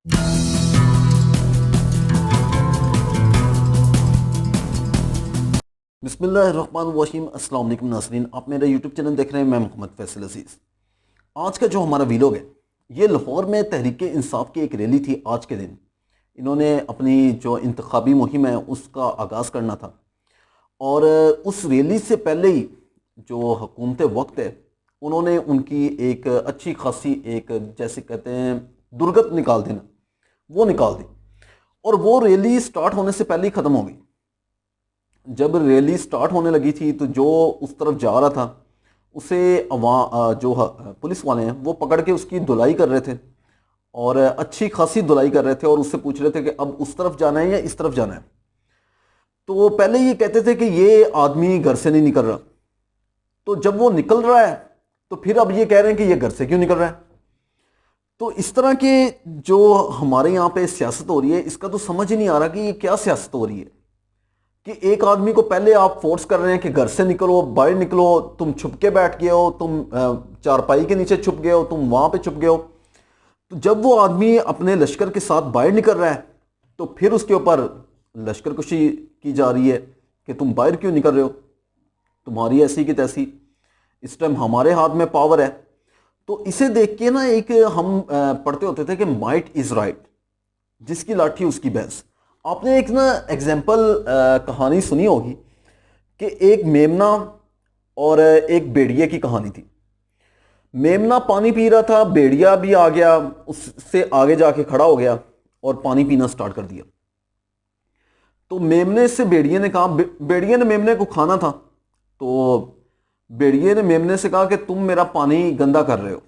بسم اللہ الرحمن الرحیم۔ السلام علیکم ناظرین، آپ میرا یوٹیوب چینل دیکھ رہے ہیں، میں محمد فیصل عزیز۔ آج کا جو ہمارا ویلوگ ہے یہ لاہور میں تحریک انصاف کی ایک ریلی تھی آج کے دن۔ انہوں نے اپنی جو انتخابی مہم ہے اس کا آغاز کرنا تھا، اور اس ریلی سے پہلے ہی جو حکومت وقت ہے انہوں نے ان کی ایک اچھی خاصی ایک جیسے کہتے ہیں درگت نکال دینا، وہ نکال دی، اور وہ ریلی سٹارٹ ہونے سے پہلے ہی ختم ہو گئی۔ جب ریلی سٹارٹ ہونے لگی تھی تو جو اس طرف جا رہا تھا اسے جو پولیس والے ہیں وہ پکڑ کے اس کی دھلائی کر رہے تھے، اور اچھی خاصی دھلائی کر رہے تھے، اور اس سے پوچھ رہے تھے کہ اب اس طرف جانا ہے یا اس طرف جانا ہے۔ تو وہ پہلے یہ کہتے تھے کہ یہ آدمی گھر سے نہیں نکل رہا، تو جب وہ نکل رہا ہے تو پھر اب یہ کہہ رہے ہیں کہ یہ گھر سے کیوں نکل رہا ہے۔ تو اس طرح کے جو ہمارے یہاں پہ سیاست ہو رہی ہے اس کا تو سمجھ ہی نہیں آ رہا کہ یہ کیا سیاست ہو رہی ہے، کہ ایک آدمی کو پہلے آپ فورس کر رہے ہیں کہ گھر سے نکلو، باہر نکلو، تم چھپ کے بیٹھ گئے ہو، تم چارپائی کے نیچے چھپ گئے ہو، تم وہاں پہ چھپ گئے ہو۔ تو جب وہ آدمی اپنے لشکر کے ساتھ باہر نکل رہا ہے تو پھر اس کے اوپر لشکر کشی کی جا رہی ہے کہ تم باہر کیوں نکل رہے ہو، تمہاری ایسی کی تیسی، اس ٹائم ہمارے ہاتھ میں پاور ہے۔ تو اسے دیکھ کے نا ایک ہم پڑھتے ہوتے تھے کہ مائٹ از رائٹ، جس کی لاٹھی اس کی بھینس۔ آپ نے ایک نا ایگزامپل کہانی سنی ہوگی کہ ایک میمنا اور ایک بیڑیے کی کہانی تھی۔ میمنا پانی پی رہا تھا، بیڑیا بھی آ گیا، اس سے آگے جا کے کھڑا ہو گیا اور پانی پینا سٹارٹ کر دیا۔ تو میمنے سے بیڑیے نے کہا، بیڑیے نے میمنے کو کھانا تھا، تو بیڑیے نے میمنے سے کہا کہ تم میرا پانی گندا کر رہے ہو۔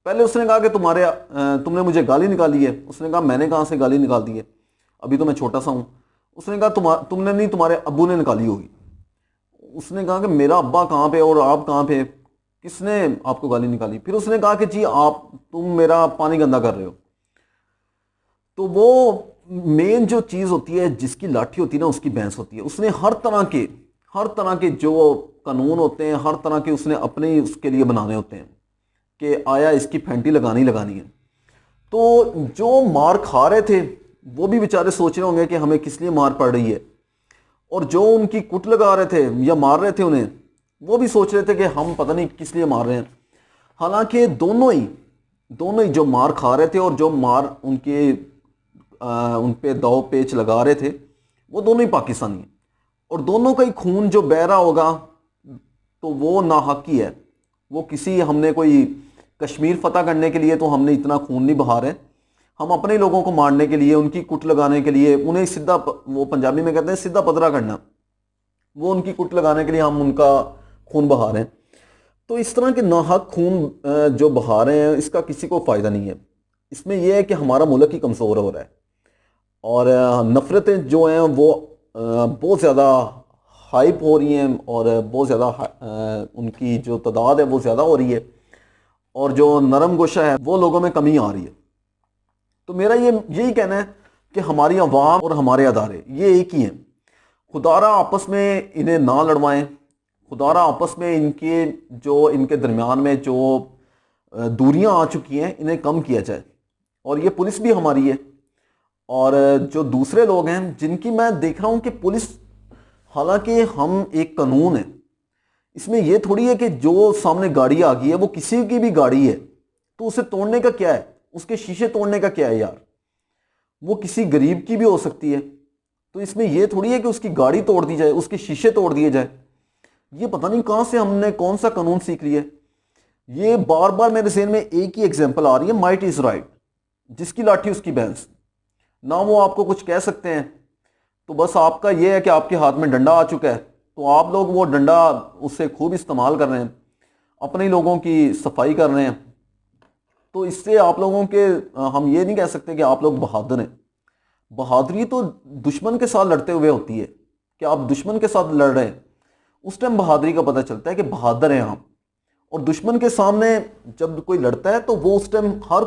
پہلے اس نے کہا کہ تم نے مجھے گالی نکالی ہے۔ اس نے کہا میں نے کہاں سے گالی نکال دی ہے، ابھی تو میں چھوٹا سا ہوں۔ اس نے کہا تم نے نہیں، تمہارے ابو نے نکالی ہوگی۔ اس نے کہا کہ میرا ابا کہاں پہ اور آپ کہاں پہ، کس نے آپ کو گالی نکالی؟ پھر اس نے کہا کہ جی تم میرا پانی گندا کر رہے ہو۔ تو وہ مین جو چیز ہوتی ہے، جس کی لاٹھی ہوتی ہے نا اس کی بھینس ہوتی ہے۔ اس نے ہر طرح کے جو قانون ہوتے ہیں، ہر طرح کے اس نے اپنے اس کے لیے بنانے ہوتے ہیں کہ آیا اس کی پھینٹی لگانی ہے۔ تو جو مار کھا رہے تھے وہ بھی بیچارے سوچ رہے ہوں گے کہ ہمیں کس لیے مار پڑ رہی ہے، اور جو ان کی کٹ لگا رہے تھے یا مار رہے تھے انہیں، وہ بھی سوچ رہے تھے کہ ہم پتہ نہیں کس لیے مار رہے ہیں۔ حالانکہ دونوں ہی جو مار کھا رہے تھے اور جو مار ان پہ داؤ پیچ لگا رہے تھے، وہ دونوں ہی پاکستانی ہیں، اور دونوں کا ہی خون جو بہہ رہا ہوگا تو وہ ناحق ہی ہے۔ وہ کسی ہم نے کوئی کشمیر فتح کرنے کے لیے تو ہم نے اتنا خون نہیں بہا رہے، ہم اپنے لوگوں کو مارنے کے لیے، ان کی کٹ لگانے کے لیے، انہیں سیدھا، وہ پنجابی میں کہتے ہیں سیدھا پدرا کرنا، وہ ان کی کٹ لگانے کے لیے ہم ان کا خون بہا رہے ہیں۔ تو اس طرح کے ناحق خون جو بہا رہے ہیں اس کا کسی کو فائدہ نہیں ہے۔ اس میں یہ ہے کہ ہمارا ملک ہی کمزور ہو رہا ہے، اور نفرتیں جو ہیں وہ بہت زیادہ ہائپ ہو رہی ہیں، اور بہت زیادہ ان کی جو تعداد ہے وہ زیادہ ہو رہی ہے، اور جو نرم گوشہ ہے وہ لوگوں میں کمی آ رہی ہے۔ تو میرا یہی کہنا ہے کہ ہماری عوام اور ہمارے ادارے یہ ایک ہی ہیں۔ خدا را آپس میں انہیں نہ لڑوائیں، خدا را آپس میں ان کے درمیان میں جو دوریاں آ چکی ہیں انہیں کم کیا جائے۔ اور یہ پولیس بھی ہماری ہے، اور جو دوسرے لوگ ہیں جن کی میں دیکھ رہا ہوں کہ پولیس، حالانکہ ہم ایک قانون ہے، اس میں یہ تھوڑی ہے کہ جو سامنے گاڑی آ گئی ہے وہ کسی کی بھی گاڑی ہے تو اسے توڑنے کا کیا ہے، اس کے شیشے توڑنے کا کیا ہے یار، وہ کسی غریب کی بھی ہو سکتی ہے۔ تو اس میں یہ تھوڑی ہے کہ اس کی گاڑی توڑ دی جائے، اس کے شیشے توڑ دیے جائے۔ یہ پتہ نہیں کہاں سے ہم نے کون سا قانون سیکھ لیا ہے۔ یہ بار بار میرے ذہن میں ایک ہی ایگزامپل آ رہی ہے، مائٹ از رائٹ، جس کی لاٹھی اس کی بھینس۔ نہ وہ آپ کو کچھ کہہ سکتے ہیں، تو بس آپ کا یہ ہے کہ آپ کے ہاتھ میں ڈنڈا آ چکا ہے، تو آپ لوگ وہ ڈنڈا اس سے خوب استعمال کر رہے ہیں، اپنے لوگوں کی صفائی کر رہے ہیں۔ تو اس سے آپ لوگوں کے، ہم یہ نہیں کہہ سکتے کہ آپ لوگ بہادر ہیں۔ بہادری تو دشمن کے ساتھ لڑتے ہوئے ہوتی ہے، کہ آپ دشمن کے ساتھ لڑ رہے ہیں، اس ٹائم بہادری کا پتہ چلتا ہے کہ بہادر ہیں آپ۔ اور دشمن کے سامنے جب کوئی لڑتا ہے تو وہ اس ٹائم ہر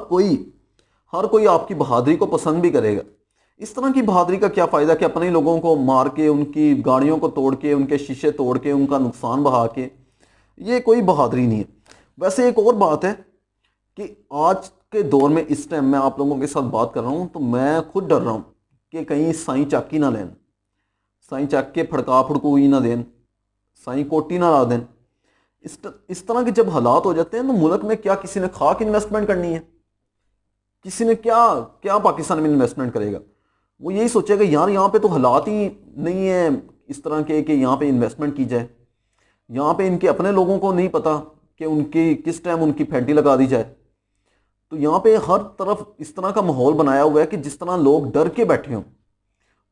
کوئی آپ کی بہادری کو پسند بھی کرے گا۔ اس طرح کی بہادری کا کیا فائدہ کہ اپنے لوگوں کو مار کے، ان کی گاڑیوں کو توڑ کے، ان کے شیشے توڑ کے، ان کا نقصان بہا کے، یہ کوئی بہادری نہیں ہے۔ ویسے ایک اور بات ہے کہ آج کے دور میں اس ٹائم میں آپ لوگوں کے ساتھ بات کر رہا ہوں تو میں خود ڈر رہا ہوں کہ کہیں سائیں چاکی نہ لین، سائیں چاک کے پھڑکا پھڑکوئی نہ دیں، سائیں کوٹی نہ لا دیں۔ اس طرح کے جب حالات ہو جاتے ہیں تو ملک میں کیا کسی نے خاک انویسٹمنٹ کرنی ہے؟ کسی نے کیا پاکستان میں انویسٹمنٹ کرے گا؟ وہ یہی سوچے گا یار یہاں پہ تو حالات ہی نہیں ہیں اس طرح کے کہ یہاں پہ انویسٹمنٹ کی جائے، یہاں پہ ان کے اپنے لوگوں کو نہیں پتہ کہ ان کی کس ٹائم ان کی پھینٹی لگا دی جائے۔ تو یہاں پہ ہر طرف اس طرح کا ماحول بنایا ہوا ہے کہ جس طرح لوگ ڈر کے بیٹھے ہوں۔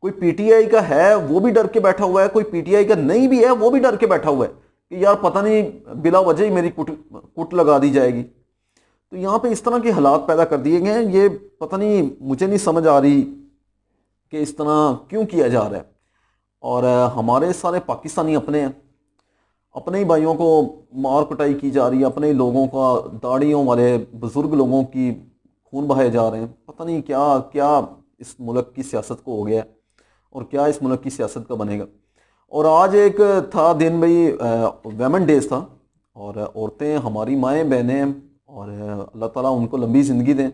کوئی پی ٹی آئی کا ہے وہ بھی ڈر کے بیٹھا ہوا ہے، کوئی پی ٹی آئی کا نہیں بھی ہے وہ بھی ڈر کے بیٹھا ہوا ہے کہ یار پتہ نہیں بلا وجہ ہی میری کٹ لگا دی جائے گی۔ تو یہاں پہ اس طرح کے حالات پیدا کر دیے گئے ہیں، یہ پتہ نہیں، مجھے نہیں سمجھ آ رہی کہ اس طرح کیوں کیا جا رہا ہے۔ اور ہمارے سارے پاکستانی اپنے ہیں، اپنے ہی بھائیوں کو مار کٹائی کی جا رہی ہے، اپنے ہی لوگوں کا، داڑھیوں والے بزرگ لوگوں کی خون بہائے جا رہے ہیں۔ پتہ نہیں کیا کیا اس ملک کی سیاست کو ہو گیا ہے اور کیا اس ملک کی سیاست کا بنے گا۔ اور آج ایک تھا دن بھائی ویمن ڈیز تھا، اور عورتیں ہماری مائیں بہنیں، اور اللہ تعالیٰ ان کو لمبی زندگی دیں۔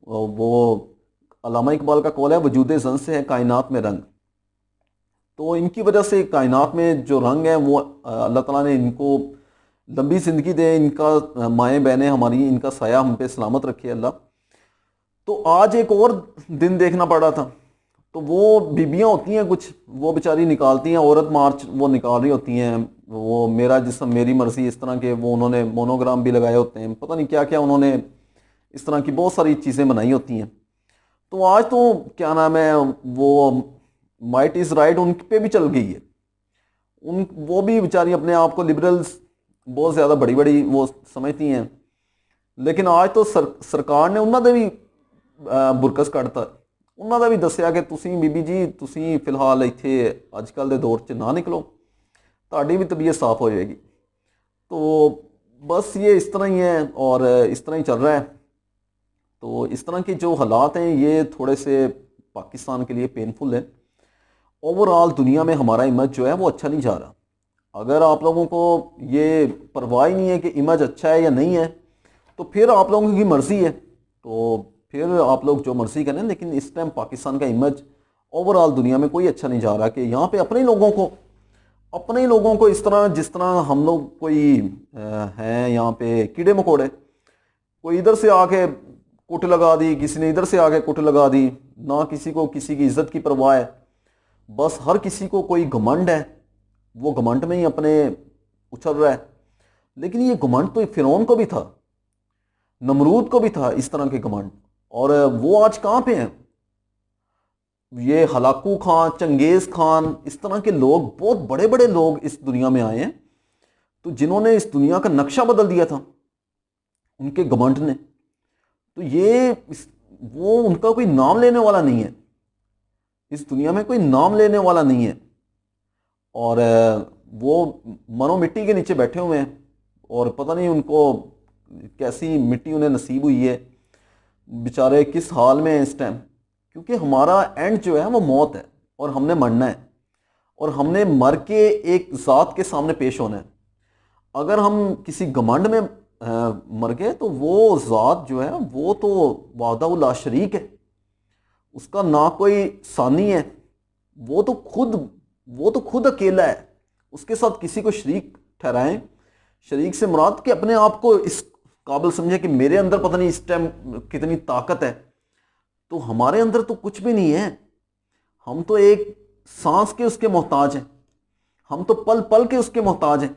وہ علامہ اقبال کا قول ہے وجود زن سے ہے کائنات میں رنگ، تو ان کی وجہ سے کائنات میں جو رنگ ہے وہ اللہ تعالیٰ نے ان کو لمبی زندگی دے، ان کا مائیں بہنیں ہماری، ان کا سایہ ہم پہ سلامت رکھے اللہ۔ تو آج ایک اور دن دیکھنا پڑ رہا تھا، تو وہ بیبیاں ہوتی ہیں کچھ، وہ بیچاری نکالتی ہیں عورت مارچ، وہ نکال رہی ہوتی ہیں، وہ میرا جسم میری مرضی، اس طرح کے وہ انہوں نے مونوگرام بھی لگائے ہوتے ہیں، پتہ نہیں کیا کیا انہوں نے اس طرح کی بہت ساری چیزیں بنائی ہوتی ہیں۔ تو آج تو کیا نام ہے وہ مائٹ از رائٹ ان پہ بھی چل گئی ہے، وہ بھی بیچاری اپنے آپ کو لبرلز بہت زیادہ بڑی بڑی وہ سمجھتی ہیں، لیکن آج تو سرکار نے انہوں نے بھی برکس کٹتا، انہوں نے بھی دسیا کہ تسی بی بی جی تسی فی الحال اتنے اج کل دے دور چ نہ نکلو، تہاڈی بھی طبیعت صاف ہو جائے گی۔ تو بس یہ اس طرح ہی ہے اور اس طرح ہی چل رہا ہے۔ تو اس طرح کے جو حالات ہیں یہ تھوڑے سے پاکستان کے لیے پینفل ہے۔ اوور آل دنیا میں ہمارا امیج جو ہے وہ اچھا نہیں جا رہا۔ اگر آپ لوگوں کو یہ پرواہ نہیں ہے کہ امیج اچھا ہے یا نہیں ہے تو پھر آپ لوگوں کی مرضی ہے، تو پھر آپ لوگ جو مرضی کریں، لیکن اس ٹائم پاکستان کا امیج اوور آل دنیا میں کوئی اچھا نہیں جا رہا کہ یہاں پہ اپنے ہی لوگوں کو اس طرح جس طرح ہم لوگ کوئی ہیں یہاں پہ کیڑے مکوڑے، کوئی ادھر سے آ کے کٹ لگا دی، کسی نے ادھر سے آ کے کٹ لگا دی، نہ کسی کو کسی کی عزت کی پرواہ ہے، بس ہر کسی کو کوئی گھمنڈ ہے، وہ گھمنڈ میں ہی اپنے اچھل رہا ہے۔ لیکن یہ گھمنڈ تو فرعون کو بھی تھا، نمرود کو بھی تھا اس طرح کے گھمنڈ، اور وہ آج کہاں پہ ہیں؟ یہ ہلاکو خان، چنگیز خان، اس طرح کے لوگ، بہت بڑے بڑے لوگ اس دنیا میں آئے ہیں تو جنہوں نے اس دنیا کا نقشہ بدل دیا تھا ان کے گھمنڈ نے۔ تو یہ وہ ان کا کوئی نام لینے والا نہیں ہے، اس دنیا میں کوئی نام لینے والا نہیں ہے، اور وہ منو مٹی کے نیچے بیٹھے ہوئے ہیں، اور پتہ نہیں ان کو کیسی مٹی انہیں نصیب ہوئی ہے، بیچارے کس حال میں ہیں اس ٹائم۔ کیونکہ ہمارا اینڈ جو ہے وہ موت ہے، اور ہم نے مرنا ہے، اور ہم نے مر کے ایک ذات کے سامنے پیش ہونا ہے۔ اگر ہم کسی گھمنڈ میں مر گئے تو وہ ذات جو ہے وہ تو وحدہ لا شریک ہے، اس کا نہ کوئی ثانی ہے، وہ تو خود اکیلا ہے، اس کے ساتھ کسی کو شریک ٹھہرائیں، شریک سے مراد کہ اپنے آپ کو اس قابل سمجھے کہ میرے اندر پتہ نہیں اس ٹائم کتنی طاقت ہے، تو ہمارے اندر تو کچھ بھی نہیں ہے، ہم تو ایک سانس کے اس کے محتاج ہیں، ہم تو پل پل کے اس کے محتاج ہیں۔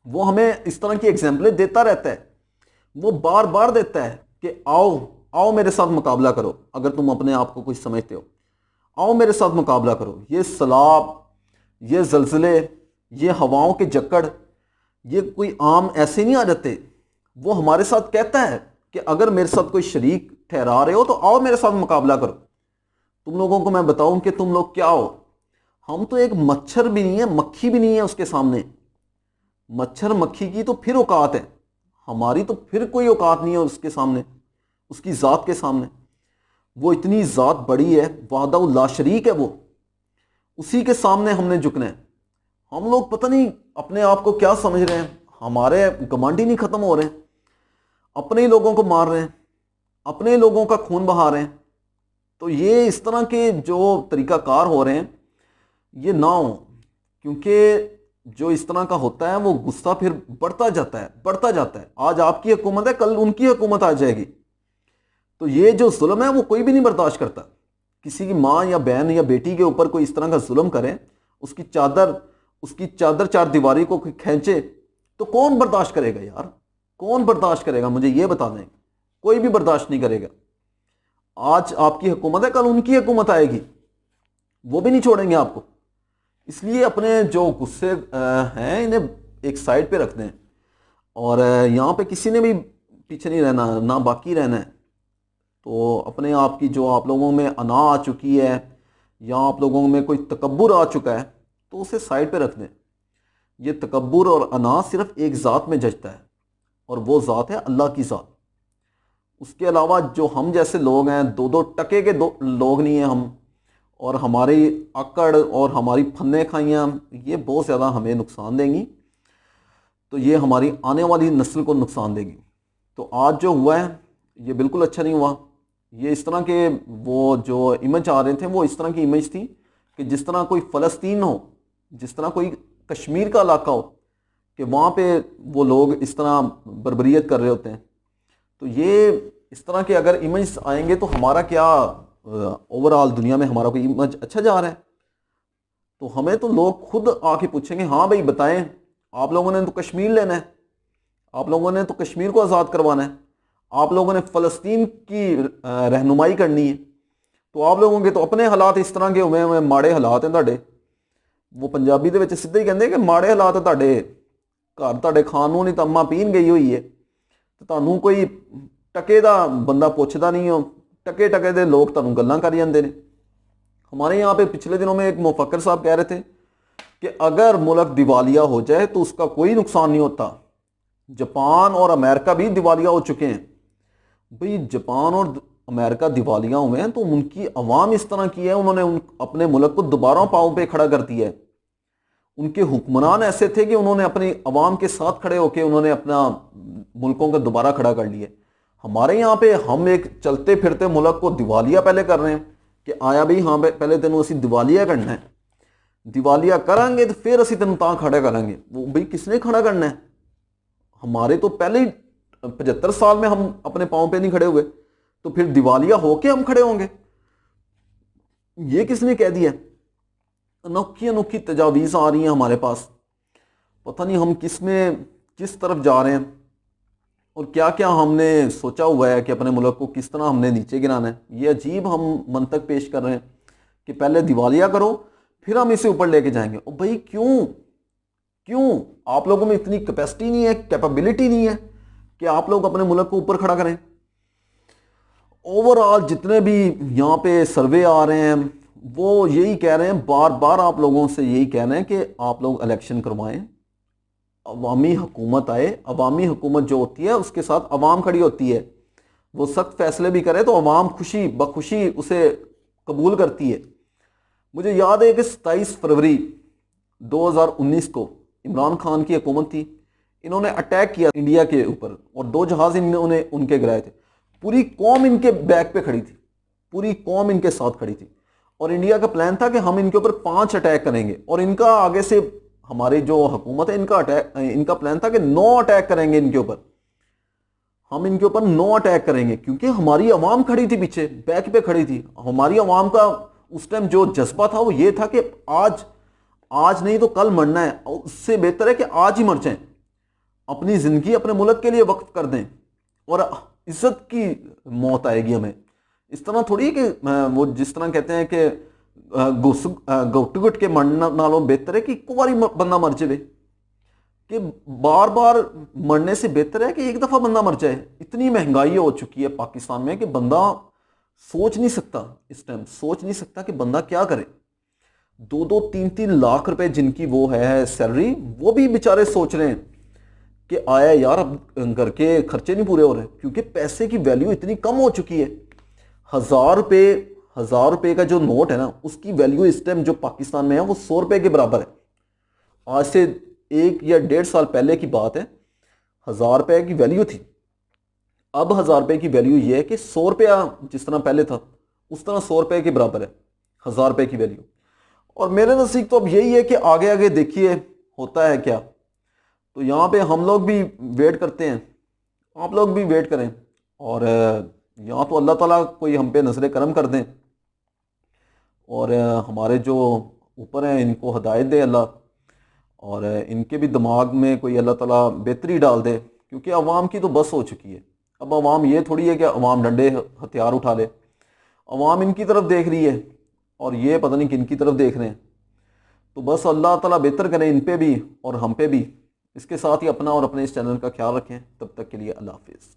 وہ ہمیں اس طرح کی ایگزامپلیں دیتا رہتا ہے، وہ بار بار دیتا ہے کہ آؤ میرے ساتھ مقابلہ کرو، اگر تم اپنے آپ کو کچھ سمجھتے ہو آؤ میرے ساتھ مقابلہ کرو۔ یہ سیلاب، یہ زلزلے، یہ ہواؤں کے جکڑ، یہ کوئی عام ایسے نہیں آ جاتے، وہ ہمارے ساتھ کہتا ہے کہ اگر میرے ساتھ کوئی شریک ٹھہرا رہے ہو تو آؤ میرے ساتھ مقابلہ کرو۔ تم لوگوں کو میں بتاؤں کہ تم لوگ کیا ہو، ہم تو ایک مچھر بھی نہیں ہے، مکھی بھی نہیں ہے اس کے سامنے۔ مچھر مکھی کی تو پھر اوقات ہے، ہماری تو پھر کوئی اوقات نہیں ہے اس کے سامنے، اس کی ذات کے سامنے۔ وہ اتنی ذات بڑی ہے، وحدہ لا شریک ہے، وہ اسی کے سامنے ہم نے جھکنا ہے۔ ہم لوگ پتہ نہیں اپنے آپ کو کیا سمجھ رہے ہیں، ہمارے گھمنڈ ہی نہیں ختم ہو رہے ہیں۔ اپنے ہی لوگوں کو مار رہے ہیں، اپنے لوگوں کا خون بہا رہے ہیں. تو یہ اس طرح کے جو طریقہ کار ہو رہے ہیں یہ نہ ہو، کیونکہ جو اس طرح کا ہوتا ہے وہ غصہ پھر بڑھتا جاتا ہے بڑھتا جاتا ہے. آج آپ کی حکومت ہے، کل ان کی حکومت آ جائے گی. تو یہ جو ظلم ہے وہ کوئی بھی نہیں برداشت کرتا. کسی کی ماں یا بہن یا بیٹی کے اوپر کوئی اس طرح کا ظلم کرے، اس کی چادر چار دیواری کو کھینچے، تو کون برداشت کرے گا یار؟ کون برداشت کرے گا؟ مجھے یہ بتا دیں. کوئی بھی برداشت نہیں کرے گا. آج آپ کی حکومت ہے، کل ان کی حکومت آئے گی، وہ بھی نہیں چھوڑیں گے آپ کو. اس لیے اپنے جو غصے ہیں انہیں ایک سائڈ پہ رکھ دیں، اور یہاں پہ کسی نے بھی پیچھے نہیں رہنا، نہ باقی رہنا ہے. تو اپنے آپ کی جو آپ لوگوں میں انا آ چکی ہے یا آپ لوگوں میں کوئی تکبر آ چکا ہے تو اسے سائڈ پہ رکھ دیں. یہ تکبر اور انا صرف ایک ذات میں جچتا ہے، اور وہ ذات ہے اللہ کی ذات. اس کے علاوہ جو ہم جیسے لوگ ہیں، دو دو ٹکے کے لوگ نہیں ہیں ہم، اور ہماری اکڑ اور ہماری پھنے کھائیاں یہ بہت زیادہ ہمیں نقصان دیں گی. تو یہ ہماری آنے والی نسل کو نقصان دے گی. تو آج جو ہوا ہے یہ بالکل اچھا نہیں ہوا. یہ اس طرح کے وہ جو امیج آ رہے تھے وہ اس طرح کی امیج تھی کہ جس طرح کوئی فلسطین ہو، جس طرح کوئی کشمیر کا علاقہ ہو، کہ وہاں پہ وہ لوگ اس طرح بربریت کر رہے ہوتے ہیں. تو یہ اس طرح کے اگر امیج آئیں گے تو ہمارا کیا اوور آل دنیا میں ہمارا کوئی امیج اچھا جا رہا ہے؟ تو ہمیں تو لوگ خود آ کے پوچھیں گے ہاں بھائی بتائیں، آپ لوگوں نے تو کشمیر لینا ہے، آپ لوگوں نے تو کشمیر کو آزاد کروانا ہے، آپ لوگوں نے فلسطین کی رہنمائی کرنی ہے. تو آپ لوگوں کے تو اپنے حالات اس طرح کے ہوئے ہیں، ماڑے حالات ہیں تہاڈے. وہ پنجابی دے وچ سیدھے ہی کہندے کہ ماڑے حالات تہاڈے گھر، تہاڈے خانوں نہیں تما پین گئی ہوئی ہے. تو تانوں کوئی ٹکے دا بندہ پوچھدا نہیں ہو، ٹکے ٹکے دے لوگ تانوں گلاں کر جاندے نے. ہمارے یہاں پہ پچھلے دنوں میں ایک مفکر صاحب کہہ رہے تھے کہ اگر ملک دیوالیہ ہو جائے تو اس کا کوئی نقصان نہیں ہوتا. جاپان اور امریکہ بھی دیوالیہ ہو چکے ہیں. بھئی جاپان اور امریکہ دیوالیہ ہوئے ہیں تو ان کی عوام اس طرح کی ہے، انہوں نے اپنے ملک کو دوبارہ پاؤں پہ کھڑا کر دیا ہے. ان کے حکمران ایسے تھے کہ انہوں نے اپنی عوام کے ساتھ کھڑے ہو کے انہوں نے اپنا ملکوں کو دوبارہ کھڑا کر لیا. ہمارے یہاں پہ ہم ایک چلتے پھرتے ملک کو دیوالیہ پہلے کر رہے ہیں کہ آیا بھئی ہاں پہلے تینوں اسی دیوالیہ کرنا ہے، دیوالیہ کریں گے تو پھر اسی تینوں تاں کھڑا کریں گے. وہ بھئی کس نے کھڑا کرنا ہے؟ ہمارے تو پہلے ہی 75 سال میں ہم اپنے پاؤں پہ نہیں کھڑے ہوئے، تو پھر دیوالیہ ہو کے ہم کھڑے ہوں گے؟ یہ کس نے کہہ دیا؟ انوکھی انوکھی تجاویز آ رہی ہیں ہمارے پاس، پتہ نہیں ہم کس طرف جا رہے ہیں، اور کیا کیا ہم نے سوچا ہوا ہے کہ اپنے ملک کو کس طرح ہم نے نیچے گرانا ہے. یہ عجیب ہم منطق پیش کر رہے ہیں کہ پہلے دیوالیہ کرو پھر ہم اسے اوپر لے کے جائیں گے. اور بھائی کیوں آپ لوگوں میں اتنی کیپیسٹی نہیں ہے، کیپیبلٹی نہیں ہے کہ آپ لوگ اپنے ملک کو اوپر کھڑا کریں؟ اوور آل جتنے بھی یہاں پہ سروے آ رہے ہیں وہ یہی کہہ رہے ہیں، بار بار آپ لوگوں سے یہی کہہ رہے ہیں کہ آپ لوگ الیکشن کروائیں، عوامی حکومت آئے. عوامی حکومت جو ہوتی ہے اس کے ساتھ عوام کھڑی ہوتی ہے. وہ سخت فیصلے بھی کرے تو عوام خوشی بخوشی اسے قبول کرتی ہے. مجھے یاد ہے کہ 27 فروری 2019 کو عمران خان کی حکومت تھی، انہوں نے اٹیک کیا انڈیا کے اوپر اور 2 جہاز انہوں نے ان کے گرائے تھے. پوری قوم ان کے بیک پہ کھڑی تھی، پوری قوم ان کے ساتھ کھڑی تھی، اور انڈیا کا پلان تھا کہ ہم ان کے اوپر 5 اٹیک کریں گے، اور ان کا آگے سے ہماری جو حکومت ہے ان کا پلان تھا کہ 9 اٹیک کریں گے ان کے اوپر. ہم ان کے اوپر 9 اٹیک کریں گے کیونکہ ہماری عوام کھڑی تھی پیچھے، بیک پہ کھڑی تھی. ہماری عوام کا اس ٹائم جو جذبہ تھا وہ یہ تھا کہ آج نہیں تو کل مرنا ہے، اس سے بہتر ہے کہ آج ہی مر جائیں، اپنی زندگی اپنے ملک کے لیے وقف کر دیں اور عزت کی موت آئے گی ہمیں. اس طرح تھوڑی کہ وہ جس طرح کہتے ہیں کہ گٹ گٹ کے مرنا نالوں بہتر ہے کہ ایک بار بندہ مر جائے، کہ بار بار مرنے سے بہتر ہے کہ ایک دفعہ بندہ مر جائے. اتنی مہنگائی ہو چکی ہے پاکستان میں کہ بندہ سوچ نہیں سکتا، اس ٹائم سوچ نہیں سکتا کہ بندہ کیا کرے. 2-2 3-3 لاکھ روپے جن کی وہ ہے سیلری، وہ بھی بیچارے سوچ رہے ہیں کہ آیا یار اب گھر کے خرچے نہیں پورے ہو رہے، کیونکہ پیسے کی ویلیو اتنی کم ہو چکی ہے. 1000 روپے کا جو نوٹ ہے نا، اس کی ویلیو اس ٹائم جو پاکستان میں ہے وہ 100 روپے کے برابر ہے. آج سے 1 یا 1.5 سال پہلے کی بات ہے، 1000 روپے کی ویلیو تھی. اب 1000 روپے کی ویلیو یہ ہے کہ 100 روپیہ جس طرح پہلے تھا اس طرح 100 روپے کے برابر ہے 1000 روپے کی ویلیو. اور میرے نزدیک تو اب یہی ہے کہ آگے آگے دیکھیے ہوتا ہے کیا. تو یہاں پہ ہم لوگ بھی ویٹ کرتے ہیں, آپ لوگ بھی ویٹ کریں, اور یہاں تو اللہ تعالیٰ کوئی ہم پہ نظر کرم کر دیں اور ہمارے جو اوپر ہیں ان کو ہدایت دے اللہ, اور ان کے بھی دماغ میں کوئی اللہ تعالیٰ بہتری ڈال دے, کیونکہ عوام کی تو بس ہو چکی ہے. اب عوام یہ تھوڑی ہے کہ عوام ڈنڈے ہتھیار اٹھا لے, عوام ان کی طرف دیکھ رہی ہے اور یہ پتہ نہیں کن کی طرف دیکھ رہے ہیں. تو بس اللہ تعالیٰ بہتر کریں ان پہ بھی اور ہم پہ بھی. اس کے ساتھ ہی اپنا اور اپنے اس چینل کا خیال رکھیں. تب تک کے لیے اللہ حافظ.